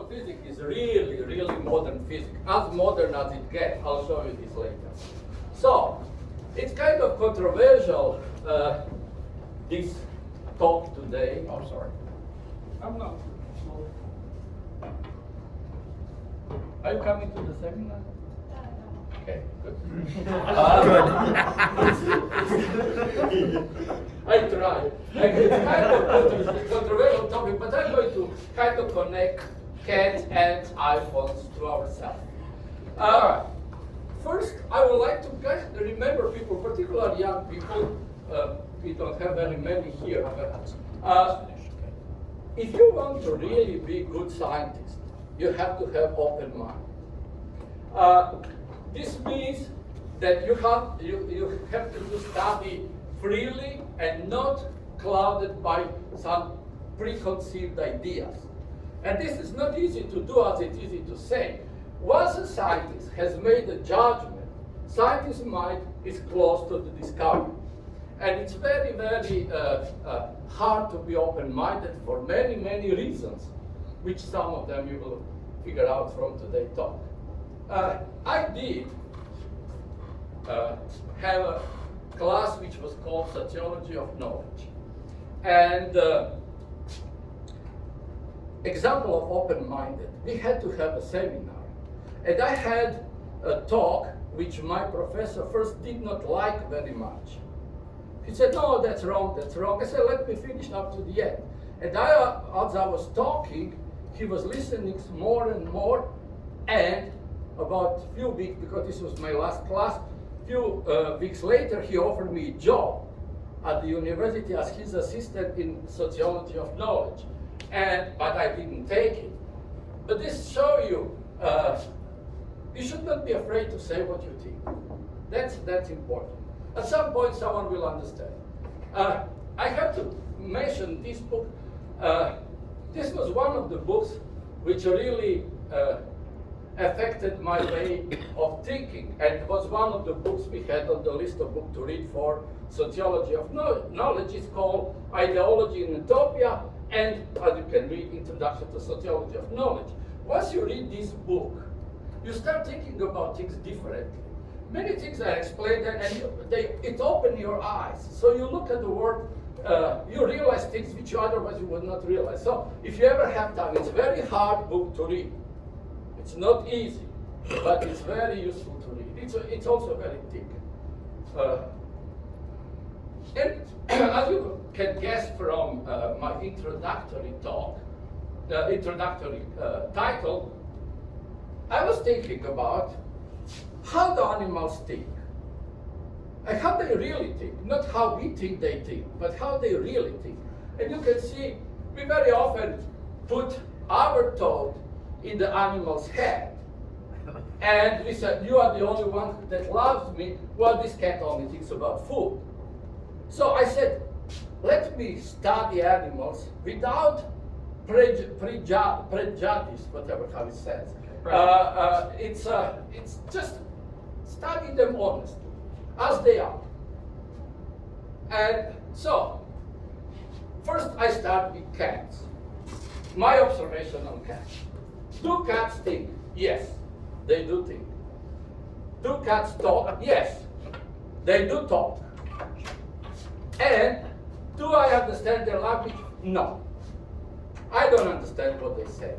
of physics is really, really modern physics, as modern as it gets. I'll show you this later. So, it's kind of controversial, this talk today. I'm sorry. I'm not. Are you coming to the seminar? Okay, good. I tried. It's kind of a controversial topic, but I'm going to kind of connect cats and iPhones to ourselves. First, I would like to guys remember people, particularly young people. We don't have very many here, but if you want to really be good scientist, you have to have open mind. This means that you have to study freely and not clouded by some preconceived ideas. And this is not easy to do as it's easy to say. Once a scientist has made a judgment, scientist's mind is close to the discovery. And it's very, very hard to be open-minded for many, many reasons, which some of them you will figure out from today's talk. I did have a class which was called Sociology of Knowledge. And example of open-minded, we had to have a seminar. And I had a talk which my professor first did not like very much. He said, no, that's wrong, that's wrong. I said, let me finish up to the end. And as I was talking, he was listening more and more, and about a few weeks, because this was my last class, few weeks later, he offered me a job at the university as his assistant in sociology of knowledge. But I didn't take it. But this shows you, you should not be afraid to say what you think. That's important. At some point, someone will understand. I have to mention this book. This was one of the books which really affected my way of thinking, and it was one of the books we had on the list of books to read for sociology of knowledge. It's called Ideology in Utopia, and as you can read, Introduction to Sociology of Knowledge. Once you read this book, you start thinking about things differently. Many things are explained, and it opens your eyes. So you look at the world, you realize things which otherwise you would not realize. So if you ever have time, it's a very hard book to read. It's not easy, but it's very useful to read. It's also very thick. And as you can guess from my introductory talk, the introductory title, I was thinking about how do animals think, and how they really think, not how we think they think, but how they really think. And you can see, we very often put our thought in the animal's head. And we said, you are the only one that loves me. Well, this cat only thinks about food. So I said, let me study animals without prejudice, whatever how it says. It's just study them honestly, as they are. And so, first I start with cats. My observation on cats. Do cats think? Yes, they do think. Do cats talk? Yes, they do talk. And do I understand their language? No. I don't understand what they say.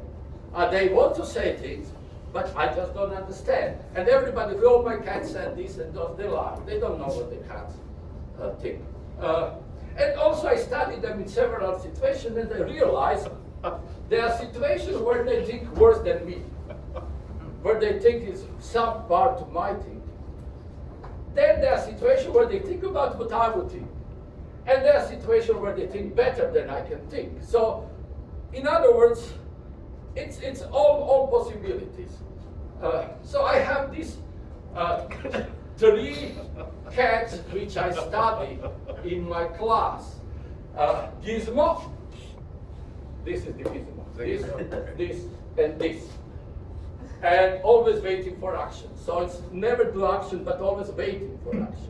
They want to say things, but I just don't understand. And everybody, oh, my cat said this and those, they lie. They don't know what the cats think. And also I studied them in several situations, and I realized there are situations where they think worse than me, where they think is some part to my thinking. Then there are situations where they think about what I would think. And there are situations where they think better than I can think. So, in other words, it's all possibilities. So I have these 3 cats which I study in my class. Gizmo, this is the gizmo, this, and this. And always waiting for action. So it's never do action, but always waiting for action.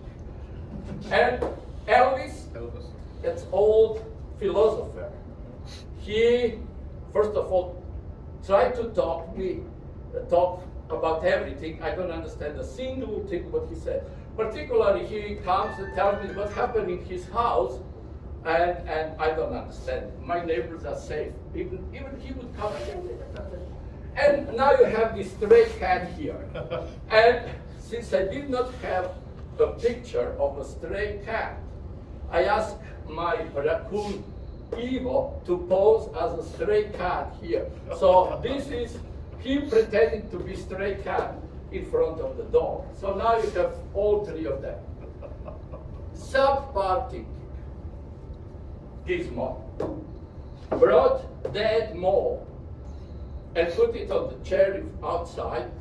And Elvis, that's old philosopher. He, first of all, try to talk about everything. I don't understand a single thing what he said. Particularly, he comes and tells me what happened in his house, and I don't understand. My neighbors are safe. Even he would come and now you have this stray cat here. And since I did not have a picture of a stray cat, I asked my raccoon Ivo to pose as a stray cat here. So this is him pretending to be stray cat in front of the dog. So now you have all three of them. Subparting gizmo brought dead mole and put it on the chair outside,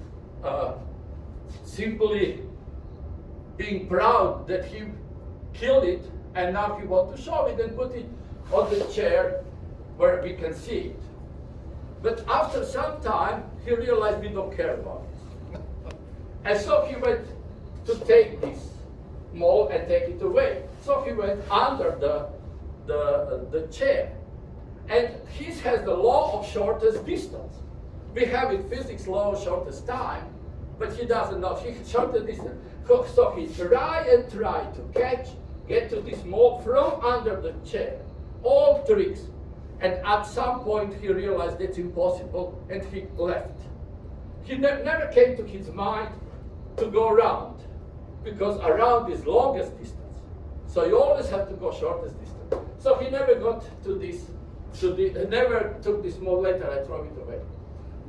simply being proud that he killed it, and now he wants to show it and put it on the chair where we can see it. But after some time, he realized we don't care about it. And so he went to take this mole and take it away. So he went under the chair. And his has the law of shortest distance. We have in physics law of shortest time, but he doesn't know. He shortest distance. So he tried to get to this mole from under the chair. All tricks. And at some point he realized it's impossible and he left. He never came to his mind to go around, because around is longest distance. So you always have to go shortest distance. So he never got to this, never took this mole. Later I throw it away.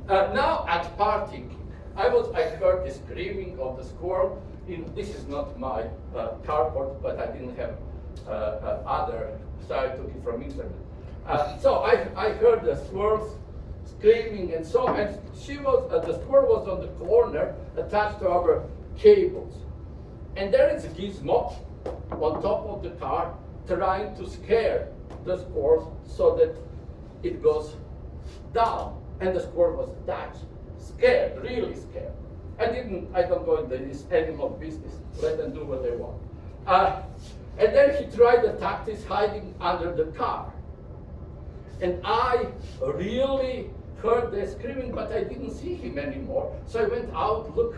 Now at parting, I heard the screaming of the squirrel. This is not my carport, but I didn't have other, so I took it from internet. So I heard the squirrels screaming, and the squirrel was on the corner attached to our cables. And there is a gizmo on top of the car trying to scare the squirrel so that it goes down. And the squirrel was attached, scared, really scared. I don't go into this animal business. Let them do what they want. And then he tried the tactics hiding under the car. And I really heard the screaming, but I didn't see him anymore. So I went out, looked,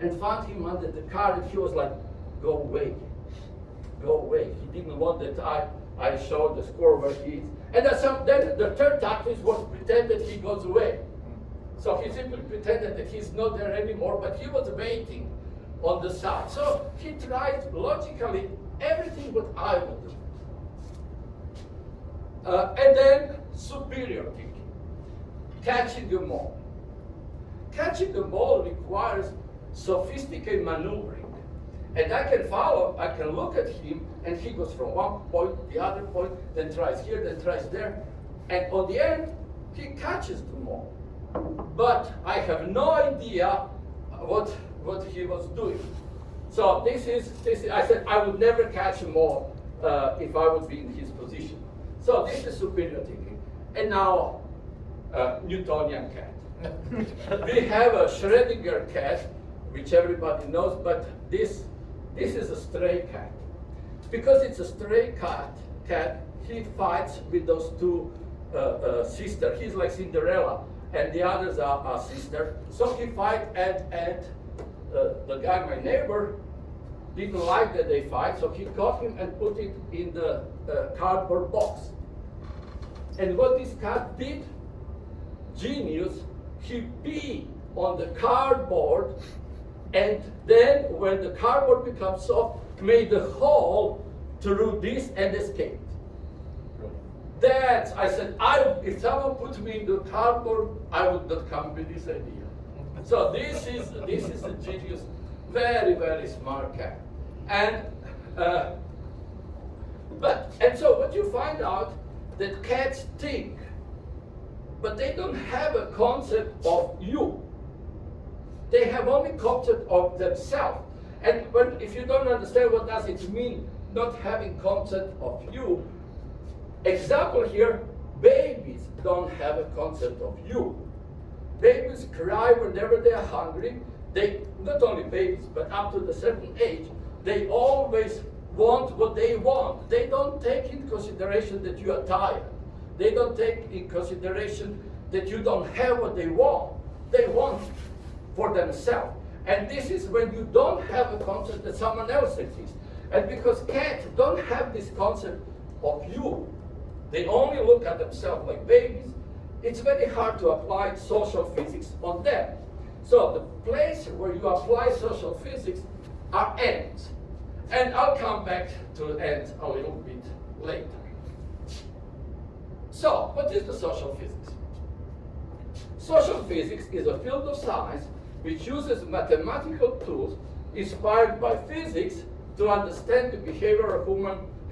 and found him under the car, and he was like, go away, go away. He didn't want that I showed the squirrel where he is. And then the third tactic was pretend that he goes away. So he simply pretended that he's not there anymore, but he was waiting on the side. So he tried logically everything what I would do. And then superior thinking, catching a mole. Catching a mole requires sophisticated maneuvering. And I can follow, I can look at him, and he goes from one point to the other point, then tries here, then tries there. And on the end, he catches the mole. But I have no idea what he was doing. So this is I said I would never catch a mole if I would be in his position. So this is superior thinking. And now, Newtonian cat. We have a Schrödinger cat, which everybody knows, but this is a stray cat. Because it's a stray cat, he fights with those two sisters. He's like Cinderella, and the others are sisters. So he fights, and the guy, my neighbor, didn't like that they fight, so he caught him and put it in the cardboard box. And what this cat did, genius, he peed on the cardboard, and then when the cardboard becomes soft, made a hole through this and escaped. I said, if someone put me in the cardboard, I would not come with this idea. So this is a genius, very, very smart cat. And so what you find out that cats think, but they don't have a concept of you. They have only concept of themselves. And if you don't understand what does it mean, not having concept of you, example here, babies don't have a concept of you. Babies cry whenever they are hungry. They, not only babies, but up to a certain age, they always want what they want. They don't take in consideration that you are tired. They don't take in consideration that you don't have what they want. They want it for themselves. And this is when you don't have a concept that someone else exists. And because cats don't have this concept of you, they only look at themselves like babies, it's very hard to apply social physics on them. So the place where you apply social physics are ends. And I'll come back to ends a little bit later. So, what is the social physics? Social physics is a field of science which uses mathematical tools inspired by physics to understand the behavior of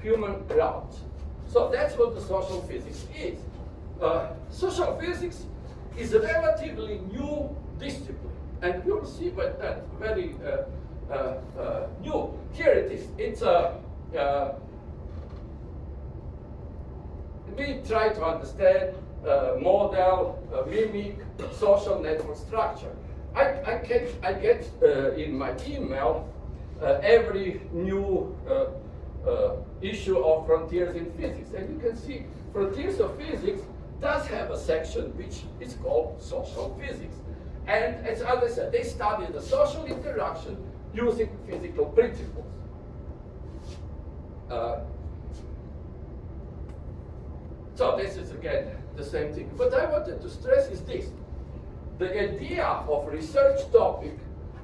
human crowds. So that's what the social physics is. Social physics is a relatively new discipline, and you'll see what that very new. Here it is. It's we try to understand, model, mimic social network structure. I get in my email every new issue of Frontiers in Physics, and you can see Frontiers of Physics does have a section which is called social physics. And as I said, they study the social interaction using physical principles. So this is again the same thing. What I wanted to stress is this. The idea of research topic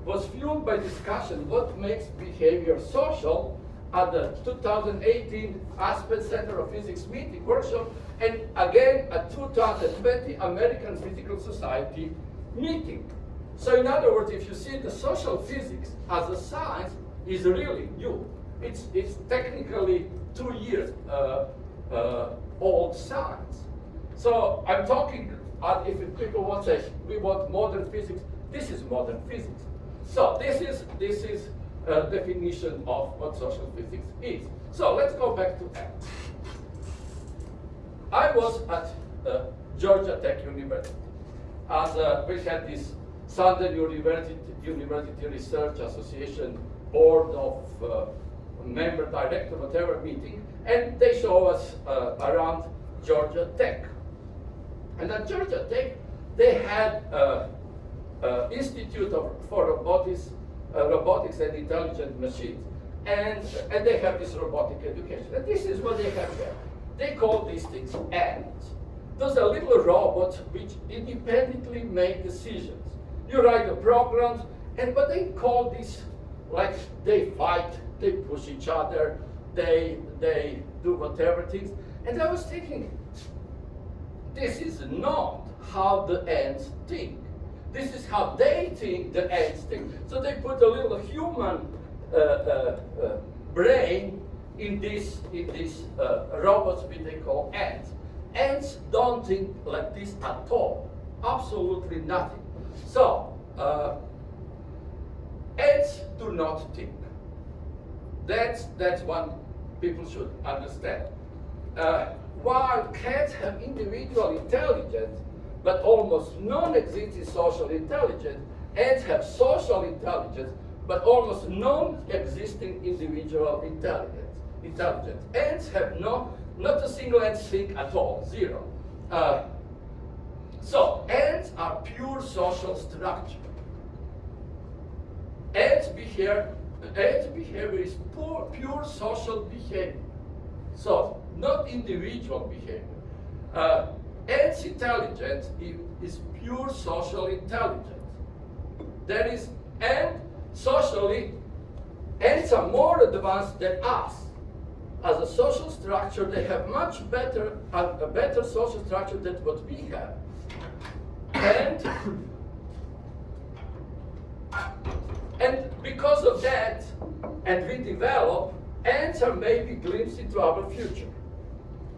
was fueled by discussion what makes behavior social at the 2018 Aspen Center of Physics meeting workshop, and again at 2020 American Physical Society meeting. So in other words, if you see the social physics as a science is really new. It's technically 2 years old science. So I'm talking, if people want to say we want modern physics, this is modern physics. So this is a definition of what social physics is. So let's go back to that. I was at Georgia Tech University, and we had this Southern University Research Association board of member director, whatever meeting, and they show us around Georgia Tech. And at Georgia Tech, they had Institute for Robotics and Intelligent Machines, and they have this robotic education. And this is what they have there. They call these things ants. Those are little robots which independently make decisions. You write the programs, but they call this, like they fight, they push each other, they do whatever things. And I was thinking, this is not how the ants think. This is how they think the ants think. So they put a little human brain in these robots which they call ants. Ants don't think like this at all. Absolutely nothing. So, ants do not think. That's one people should understand. While cats have individual intelligence, but almost non-existing social intelligence, ants have social intelligence, but almost non-existing individual intelligence. Ants have not a single ant think at all, zero. So ants are pure social structure. Ants behavior is pure social behavior. So not individual behavior. Ants' intelligence is pure social intelligence. That is, and socially, ants are more advanced than us. As a social structure, they have much better, a better social structure than what we have. And because of that, and we develop, ants are maybe glimpse into our future.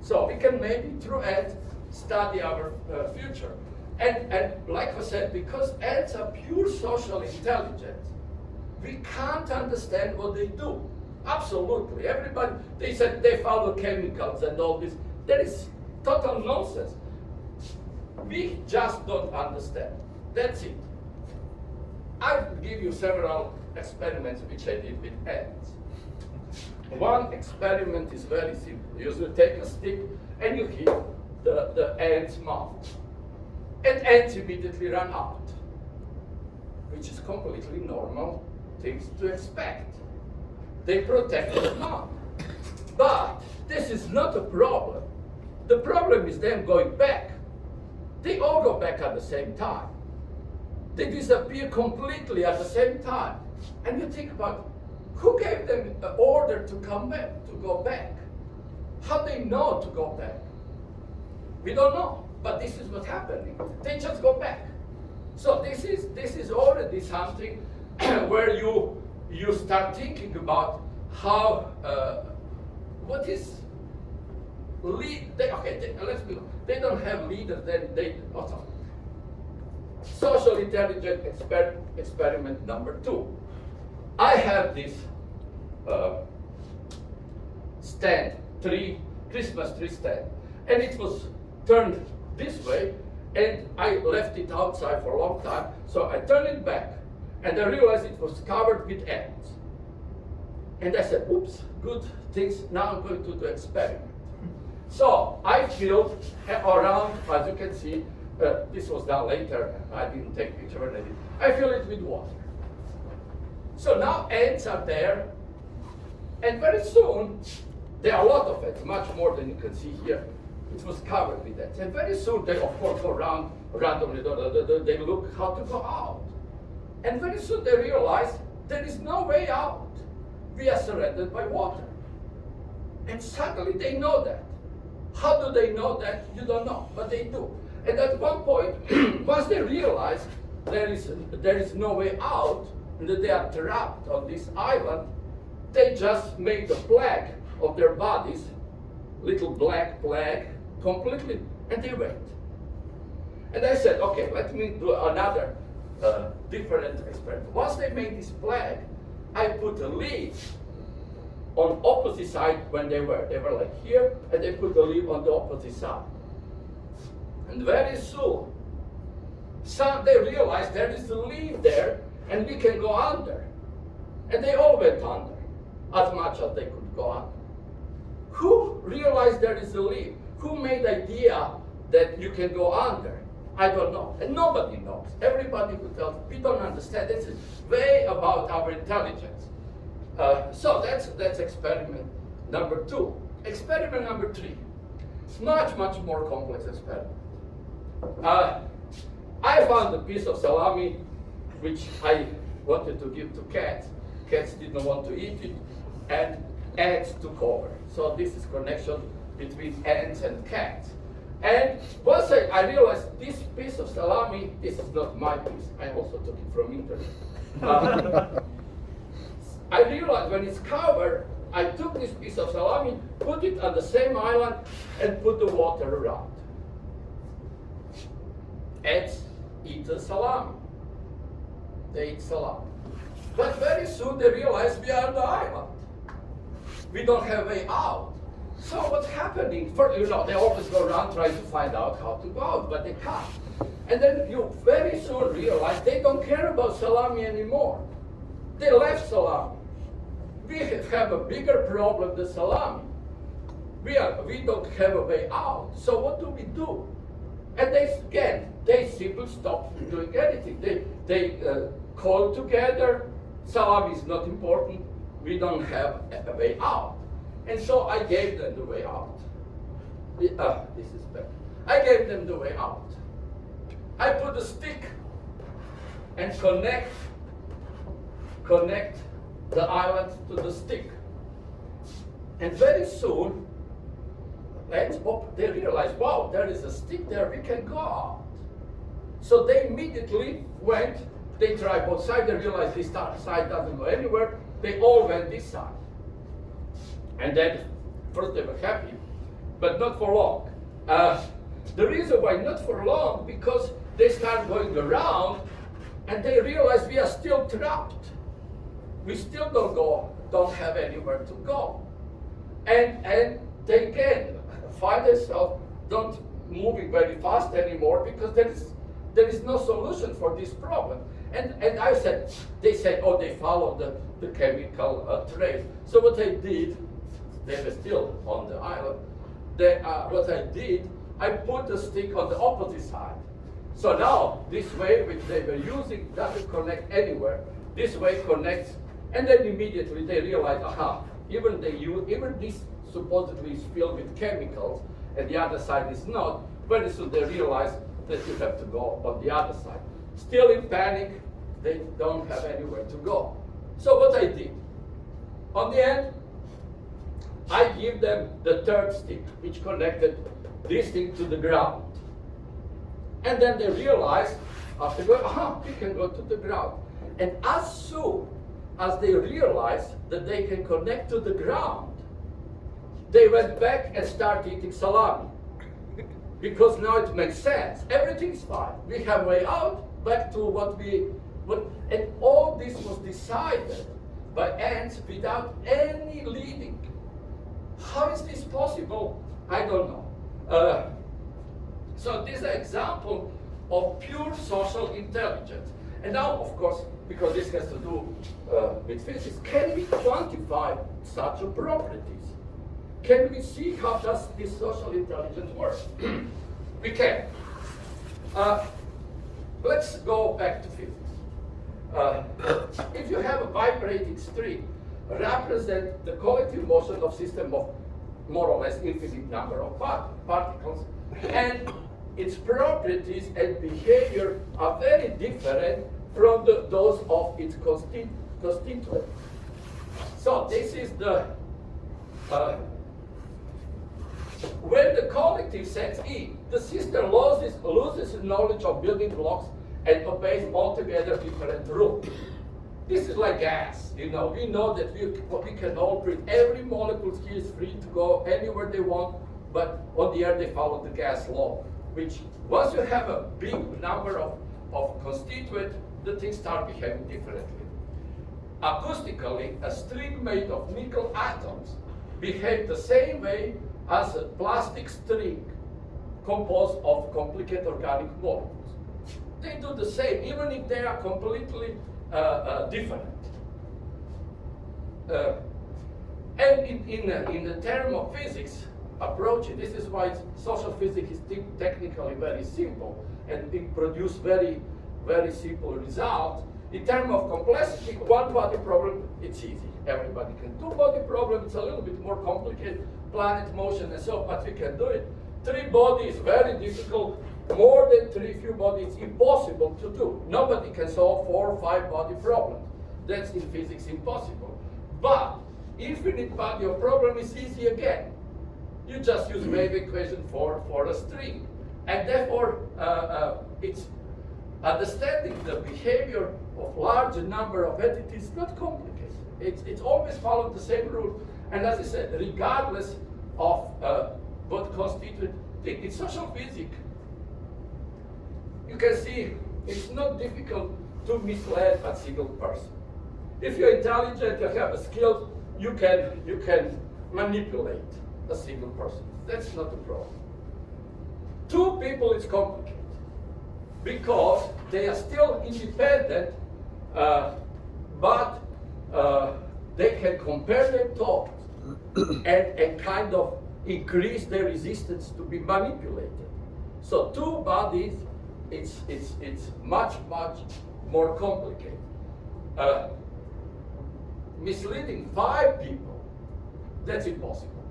So we can maybe through ants study our future. And like I said, because ants are pure social intelligence, we can't understand what they do. Absolutely. Everybody, they said they follow chemicals and all this. That is total nonsense. We just don't understand. That's it. I'll give you several experiments which I did with ants. One experiment is very simple. You take a stick and you hit the ant's mouth. and ants immediately run out, which is completely normal things to expect. They protect the mom. But this is not a problem. The problem is them going back. They all go back at the same time. They disappear completely at the same time. And you think about who gave them the order to come back, to go back? How they know to go back? We don't know, but this is what's happening. They just go back. So this is already something where you start thinking about how what is lead. Let's be. They don't have leaders. They also. Social intelligence experiment number 2. I have this stand, Christmas tree stand, and it was turned this way, and I left it outside for a long time, so I turned it back, and I realized it was covered with ants. And I said, oops, good things, now I'm going to do experiment. So I filled around, as you can see, this was done later, I didn't take picture of it, I fill it with water. So now ants are there, and very soon, there are a lot of ants, much more than you can see here. It was covered with ants. And very soon, they of course go around randomly, they look how to go out. And very soon they realize there is no way out. We are surrounded by water. And suddenly they know that. How do they know that? You don't know, but they do. And at one point, once they realize there is no way out, and that they are trapped on this island, they just make the flag of their bodies, little black flag, completely, and they wait. And I said, okay, let me do another different experiment. Once they made this flag, I put a leaf on opposite side when they were like here, and they put the leaf on the opposite side. And very soon, they realized there is a leaf there, and we can go under. And they all went under, as much as they could go under. Who realized there is a leaf? Who made the idea that you can go under? I don't know, and nobody knows. Everybody who tells, we don't understand. This is way about our intelligence. So that's experiment number 2. Experiment number 3. It's much more complex experiment. I found a piece of salami which I wanted to give to cats. Cats didn't want to eat it, and ants took over. So this is connection between ants and cats. And once I realized this piece of salami, this is not my piece. I also took it from internet. I realized when it's covered, I took this piece of salami, put it on the same island, and put the water around. Ants eat the salami. They eat salami. But very soon they realize we are on the island. We don't have a way out. So what's happening? First, they always go around trying to find out how to go out, but they can't. And then you very soon realize they don't care about salami anymore. They left salami. We have a bigger problem than salami. We don't have a way out. So what do? And they simply stop doing anything. They call together. Salami is not important. We don't have a way out. And so I gave them the way out. This is better. I gave them the way out. I put a stick and connect the island to the stick. And very soon, they realized, wow, there is a stick there, we can go out. So they immediately went, they tried both sides, they realized this side doesn't go anywhere, they all went this side. And then, first they were happy, but not for long. The reason why not for long, because they start going around, and they realize we are still trapped. We still don't have anywhere to go. And they again find themselves not moving very fast anymore because there is no solution for this problem. And they said, oh, they followed the chemical trail. So what I did, they were still on the island. What I did, I put the stick on the opposite side. So now, this way which they were using doesn't connect anywhere. This way connects, and then immediately they realize, aha, even this supposedly is filled with chemicals, and the other side is not. Very soon they realize that you have to go on the other side. Still in panic, they don't have anywhere to go. So what I did, on the end, I give them the third stick, which connected this thing to the ground. And then they realized, after going, we can go to the ground. And as soon as they realized that they can connect to the ground, they went back and started eating salami. Because now it makes sense. Everything's fine. We have way out, back to and all this was decided by ants without any leading. How is this possible? I don't know. So this is an example of pure social intelligence. And now, of course, because this has to do with physics, can we quantify such properties? Can we see how does this social intelligence work? We can. Let's go back to physics. If you have a vibrating string, represent the collective motion of system of more or less infinite number of particles, and its properties and behavior are very different from those of its constituent. So this is the when the collective sets in, the system loses knowledge of building blocks and obeys altogether different rules. This is like gas, we know that we can all breathe. Every molecule here is free to go anywhere they want, but on the earth they follow the gas law, which once you have a big number of constituents, the things start behaving differently. Acoustically, a string made of nickel atoms behave the same way as a plastic string composed of complicated organic molecules. They do the same, even if they are completely different. And in the term of physics approach, this is why social physics is technically very simple and it produces very, very simple results. In terms of complexity, one body problem, it's easy. Everybody can do body problem. It's a little bit more complicated, planet motion and so on, but we can do it. 3 bodies, very difficult. More than 3 few bodies, impossible to do. Nobody can solve 4 or 5 body problems. That's in physics impossible. But infinite body of problem is easy again. You just use wave equation for a string. And therefore, it's understanding the behavior of large number of entities is not complicated. It's always followed the same rule. And as I said, regardless of what constitute thing. In social physics, you can see it's not difficult to mislead a single person. If you're intelligent, you have a skill, you can manipulate a single person. That's not a problem. 2 people is complicated because they are still independent, but they can compare their thoughts and kind of increase their resistance to be manipulated. So 2 bodies, it's much more complicated. Misleading 5 people, that's impossible.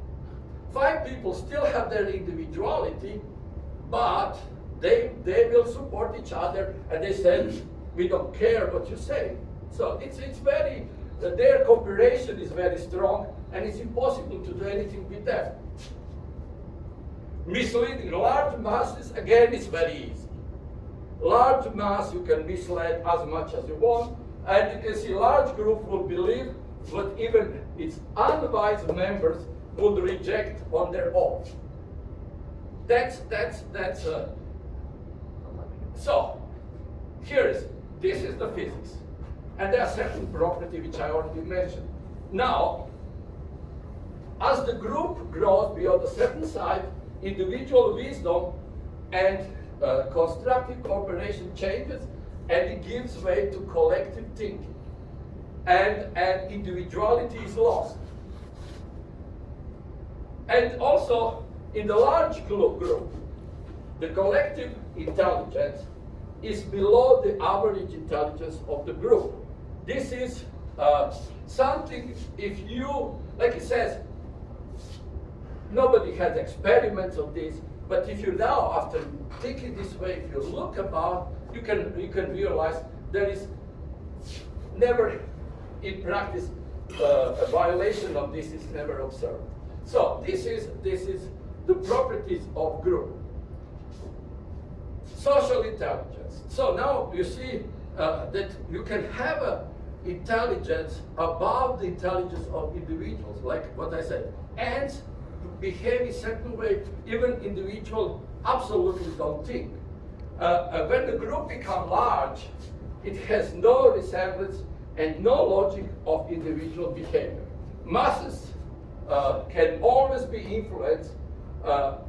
5 people still have their individuality, but they will support each other, and they say, we don't care what you say. So it's very, their cooperation is very strong, and it's impossible to do anything with them. Misleading large masses, again, is very easy. Large mass, you can mislead as much as you want, and you can see large group will believe what even its unwise members would reject on their own. So this is the physics, and there are certain properties which I already mentioned. Now, as the group grows beyond a certain size, individual wisdom and constructive cooperation changes, and it gives way to collective thinking, and individuality is lost. And also, in the large group, the collective intelligence is below the average intelligence of the group. This is something, if you, like it says, nobody has experiments of this, but if you now, after thinking this way, if you look about, you can realize there is never, in practice, a violation of this is never observed. So this is the properties of group. Social intelligence. So now you see that you can have a intelligence above the intelligence of individuals, like what I said. Ants behave in a certain way, even individuals absolutely don't think. When the group becomes large, it has no resemblance and no logic of individual behavior. Masses can always be influenced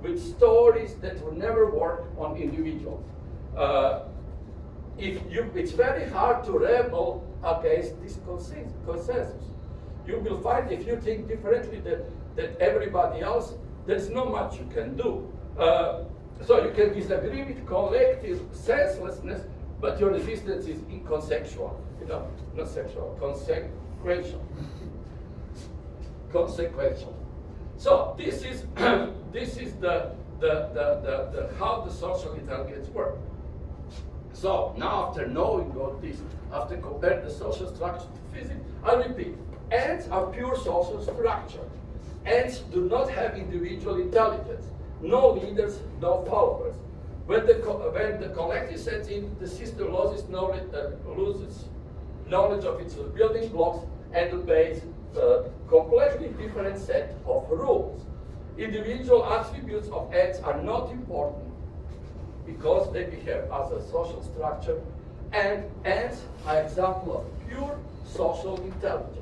with stories that will never work on individuals. It's very hard to rebel against this consensus. You will find if you think differently than everybody else, there's not much you can do. So you can disagree with collective senselessness, but your resistance is inconsequential, not sexual, consequential. Consequential. So this is the how the social intelligence works. So now after knowing all this, after comparing the social structure to physics, I repeat, ants are pure social structure. Ants do not have individual intelligence, no leaders, no followers. When the collective sets in, the system loses knowledge of its building blocks and obeys a completely different set of rules. Individual attributes of ants are not important because they behave as a social structure, and ants are an example of pure social intelligence.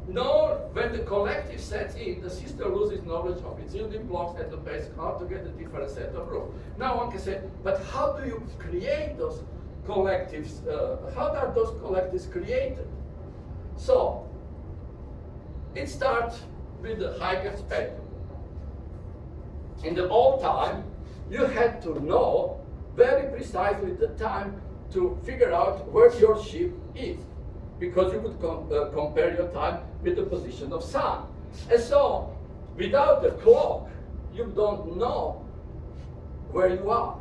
Nor, when the collective sets in, the system loses knowledge of its building blocks and obeys how to get a different set of rules. Now one can say, but how do you create those collectives? How are those collectives created? So, it starts with the Huygens pendulum. In the old time, you had to know very precisely the time to figure out where your ship is, because you could compare your time with the position of sun. And so, without the clock, you don't know where you are.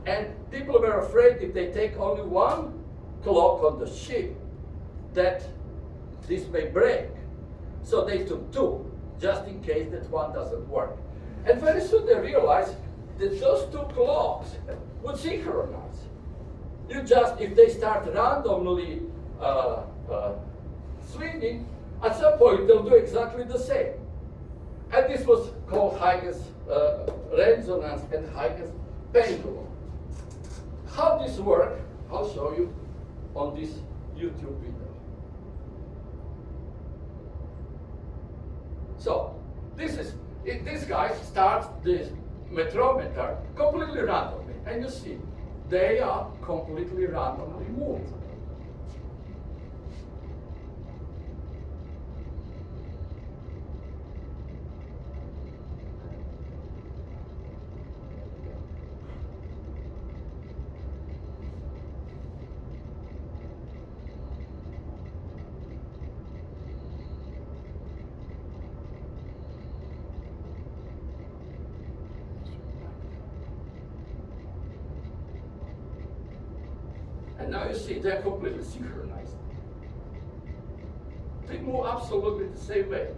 And people were afraid if they take only one clock on the ship, that this may break. So they took two, just in case that one doesn't work. And very soon they realized that those two clocks would synchronize. You just, if they start randomly swinging, at some point they'll do exactly the same. And this was called Huygens resonance and Huygens pendulum. How this works, I'll show you on this YouTube video. So, this guy starts this metrometer completely randomly, and you see, they are completely randomly moved. And now you see they're completely synchronized. They move absolutely the same way.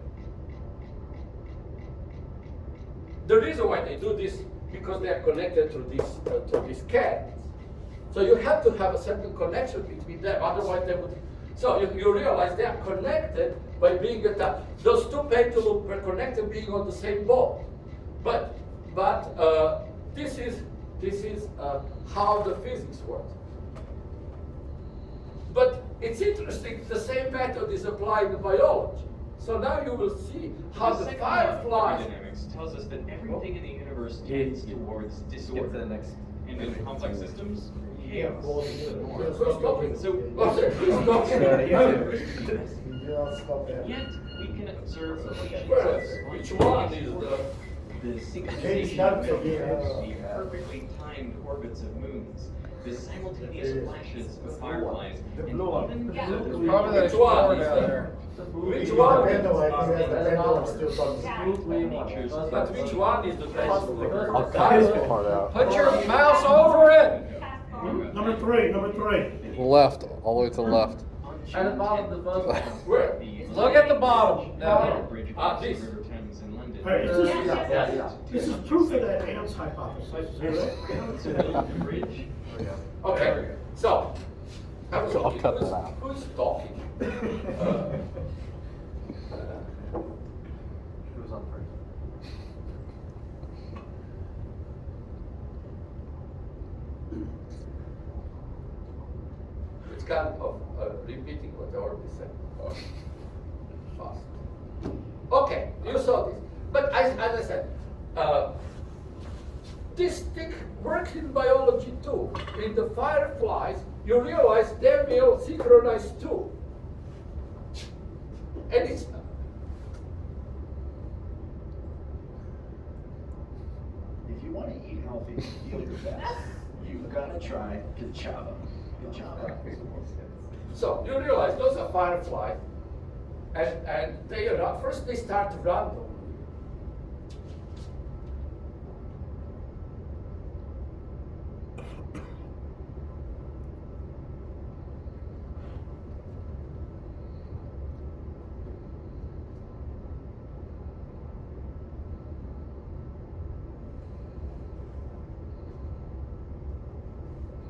The reason why they do this, because they are connected to these cables. So you have to have a certain connection between them, otherwise they would. So you realize they are connected by being attached. Those two pendulums were connected being on the same boat. But this is how the physics works. But it's interesting, the same method is applied in biology. So now you will see how the fireflies. Thermodynamics tells us that everything in the universe tends towards disorder. And in complex systems, chaos is the norm. Who's talking? So, Who's talking? yet we can observe Which one is the? the James synchronization Gunn of took it, the perfectly timed orbits of moons, the simultaneous flashes of fireflies, The and blue one. even The the blue- Probably that Which explorer one is down that? there. Which The one? Pendle, I think that's the Pendle still talking. nature's But which one is the best? I'll cut this part out. Put your mouse over it. Number three. Left, all the way to the left. At the bottom of the buzzer. Where? Look at the bottom. Now, bridge Ah, across this. the River Thames in London. All right, yeah. this is proof of that Ants hypothesis. To build the bridge. Okay, so. I'll cut that out. Who's talking? Who's on first? It's kind of repeating what I already said. Fast. Okay, you saw this. But as I said, this thing works in biology too. In the fireflies, you realize they will synchronize too. And it's If you want to eat healthy and feel your best, you've got to try Kachava. Kachava. so you realize those are fireflies, and they are first they start randomly.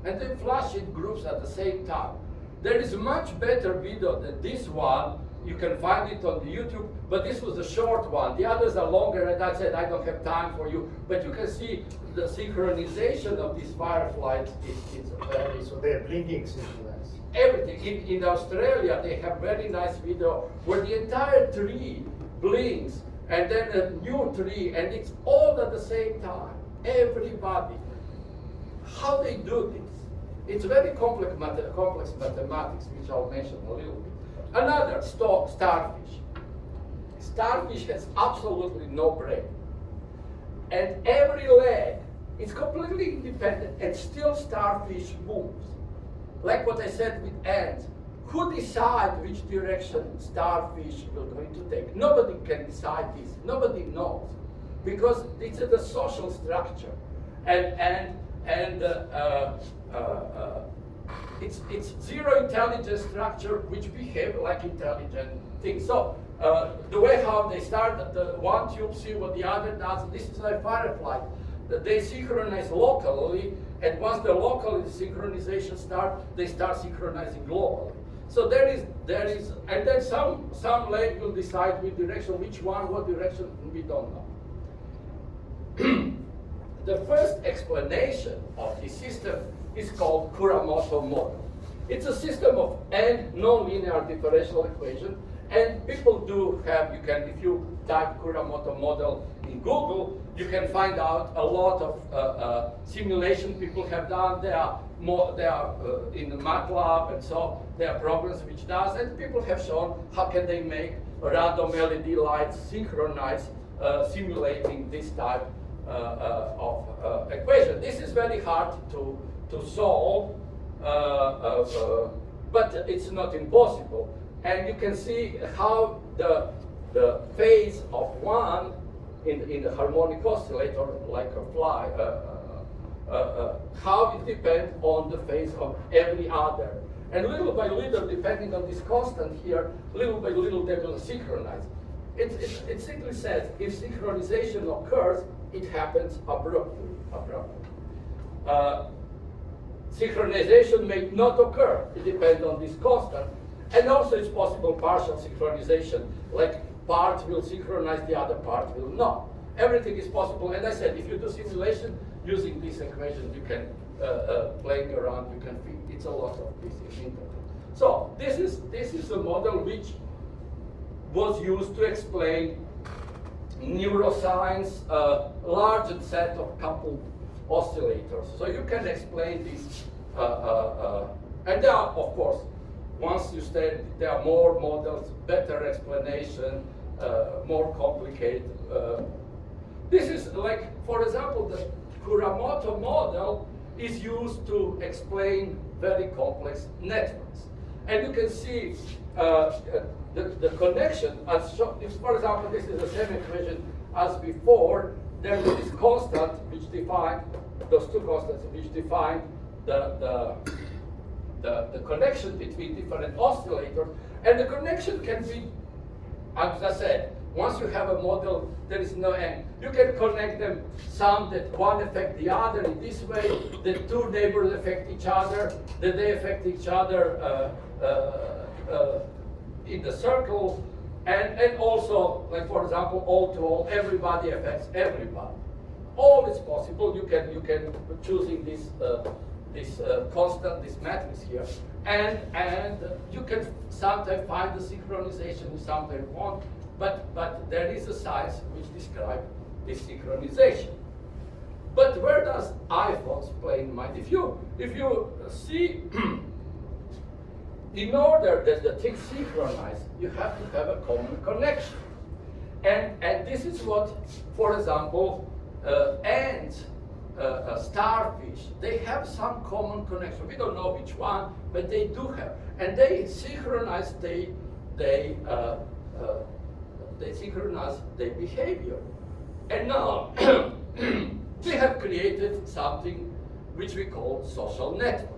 And they flash in groups at the same time. There is much better video than this one. You can find it on the YouTube, but this was a short one. The others are longer, and I said I don't have time for you. But you can see the synchronization of these fireflies is very. So they're blinking synchronized. Everything. In Australia, they have very nice video where the entire tree blinks, and then a new tree, and it's all at the same time. Everybody. How they do this? It's very complex mathematics, which I'll mention a little bit. Another starfish. Starfish has absolutely no brain. And every leg is completely independent, and still starfish moves. Like what I said with ants. Who decides which direction starfish will going to take? Nobody can decide this. Nobody knows. Because it's the social structure. It's zero intelligence structure which behave like intelligent things. So the way how they start, the one tube see what the other does. This is like firefly. They synchronize locally, and once the local synchronization start, they start synchronizing globally. So there is, and then some leg will decide which direction, what direction, we don't know. The first explanation of this system is called Kuramoto model. It's a system of n nonlinear differential equation, and people do have, if you type Kuramoto model in Google, you can find out a lot of simulation people have done. They are in the MATLAB, and so there are programs which does, and people have shown how can they make random LED lights synchronize, simulating this type of equation. This is very hard to solve, but it's not impossible. And you can see how the phase of one in the harmonic oscillator, like a fly, how it depends on the phase of every other. And little by little, depending on this constant here, little by little they're going to synchronize. It simply says if synchronization occurs, it happens abruptly. Synchronization may not occur. It depends on this constant. And also it's possible partial synchronization, like part will synchronize, the other part will not. Everything is possible. And I said, if you do simulation using this equation, you can playing around, you can fit. It's a lot of this in internet. So this is a model which was used to explain neuroscience, large set of coupled oscillators. So you can explain this, and there are, of course, once you study, there are more models, better explanation, more complicated. This is like, for example, the Kuramoto model is used to explain very complex networks. And you can see the connection as shown. If, for example, this is the same equation as before, there is this constant which define, those two constants which define the connection between different oscillators. And the connection can be, as I said, once you have a model, there is no end. You can connect them, some that one affect the other in this way, the two neighbors affect each other, that they affect each other in the circle, and also, like for example, all to all, everybody affects everybody. All is possible. You can choosing this constant, this matrix here, and you can sometimes find the synchronization, you sometimes won't. But there is a science which describes this synchronization. But where does iPhones play in mind? If you see, in order that the things synchronize, you have to have a common connection. And this is what, for example, ants, starfish, they have some common connection. We don't know which one, but they do have. And they synchronize they synchronize their behavior. And now, we have created something which we call social network.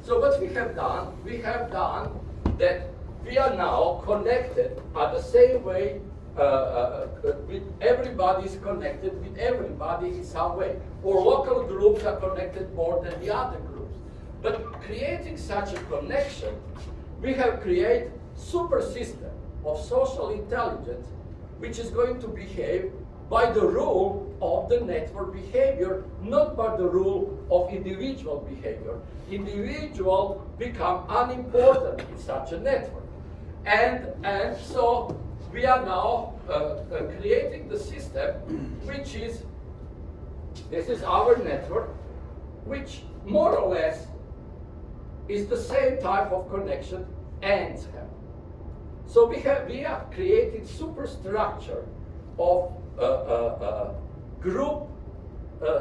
So what we have done that we are now connected at the same way with everybody is connected with everybody in some way. Or local groups are connected more than the other groups. But creating such a connection, we have created super system of social intelligence, which is going to behave by the rule of the network behavior, not by the rule of individual behavior. Individual become unimportant in such a network. And so we are now creating the system, which is, this is our network, which more or less is the same type of connection ants have. So we are creating superstructure of group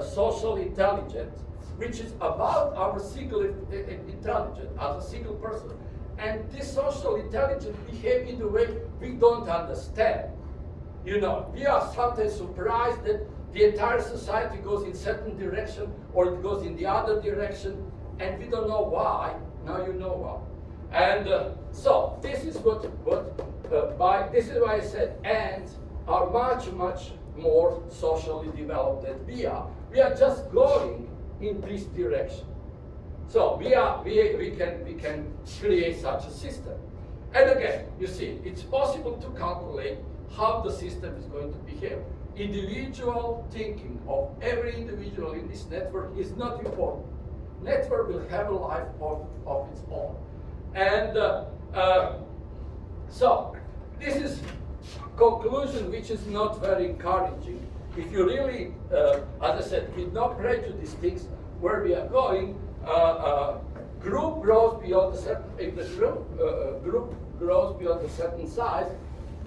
social intelligence, which is about our single intelligence as a single person. And this social intelligence behave in the way we don't understand. You know, we are sometimes surprised that the entire society goes in certain direction or it goes in the other direction, and we don't know why. Now you know why. And so this is this is why I said ants are much more socially developed than we are. We are just going in this direction. So we can create such a system. And again, you see, it's possible to calculate how the system is going to behave. Individual thinking of every individual in this network is not important. Network will have a life of its own. And so this is conclusion which is not very encouraging. If you really, as I said, with no prejudice thinks where we are going, group grows beyond a certain, if the group grows beyond a certain size,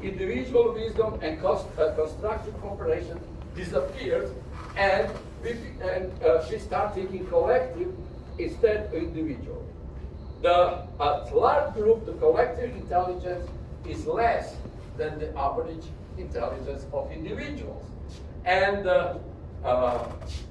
individual wisdom and constructive cooperation disappears, and we start thinking collective instead of individual. The large group, the collective intelligence is less than the average intelligence of individuals. And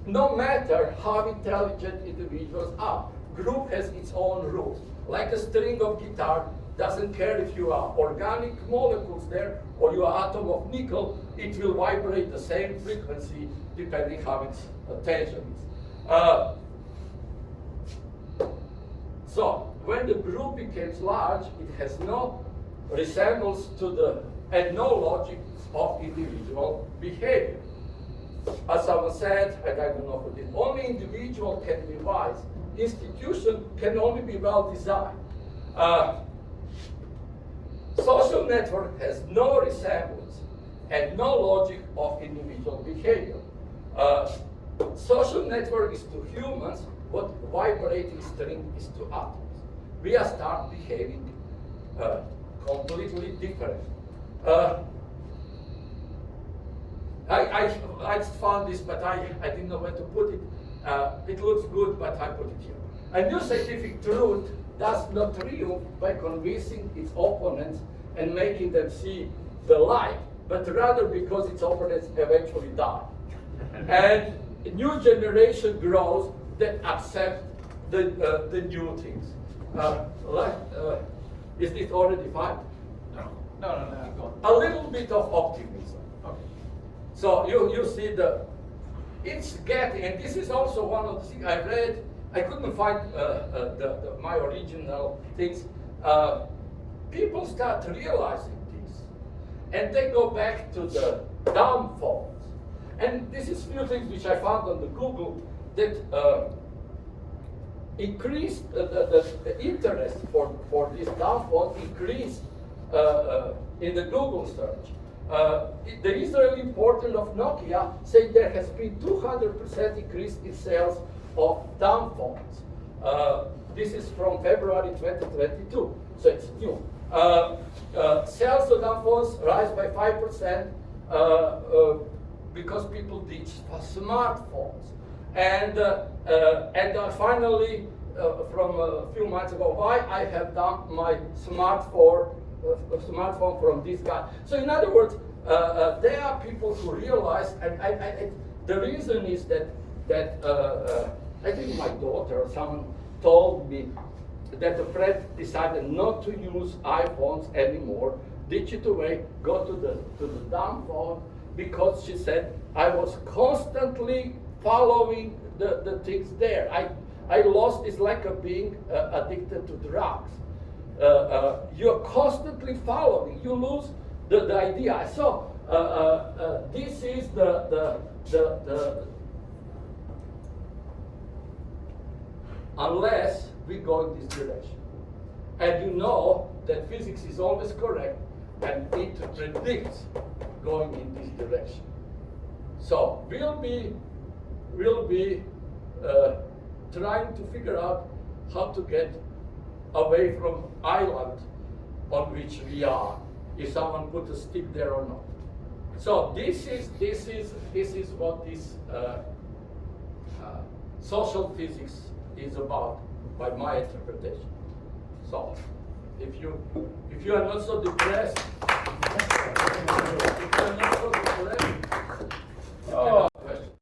no matter how intelligent individuals are, group has its own rules. Like a string of guitar, doesn't care if you are organic molecules there or you are atom of nickel, it will vibrate the same frequency depending how its tension is. So when the group becomes large, it has no resemblance to the, and no logic of individual behavior. As someone said, and I don't know who did, only individual can be wise. Institution can only be well designed. Social network has no resemblance and no logic of individual behavior. Social network is to humans what vibrating string is to atoms. We are start behaving I I found this, but I didn't know where to put it. It looks good, but I put it here. A new scientific truth does not triumph by convincing its opponents and making them see the light, but rather because its opponents eventually die. And a new generation grows that accept the new things. Is this already fine? No. A little bit of optimism. Okay. So you see it's getting, and this is also one of the things I read. I couldn't find my original things. People start realizing this, and they go back to the dumb phones. And this is few things which I found on the Google that increased the interest for this dumb phone increased in the Google search. The Israeli portal of Nokia said there has been 200% increase in sales of dumb phones. This is from February 2022, so it's new. Sales of dumb phones rise by 5% because people ditch smartphones. And finally, from a few months ago, why I have dumped my smartphone from this guy. So in other words, there are people who realize, and the reason is that I think my daughter or someone told me that a friend decided not to use iPhones anymore, ditch it away, go to the dumb phone, because she said I was constantly following the things there. I lost, it's like being addicted to drugs. You're constantly following, you lose the idea. So this is the unless we go in this direction. And you know that physics is always correct and it predicts going in this direction. So we'll be trying to figure out how to get away from island on which we are, if someone put a stick there or not. So this is what this social physics is about by my interpretation. So if you are not so depressed, if you are not so depressed, you cannot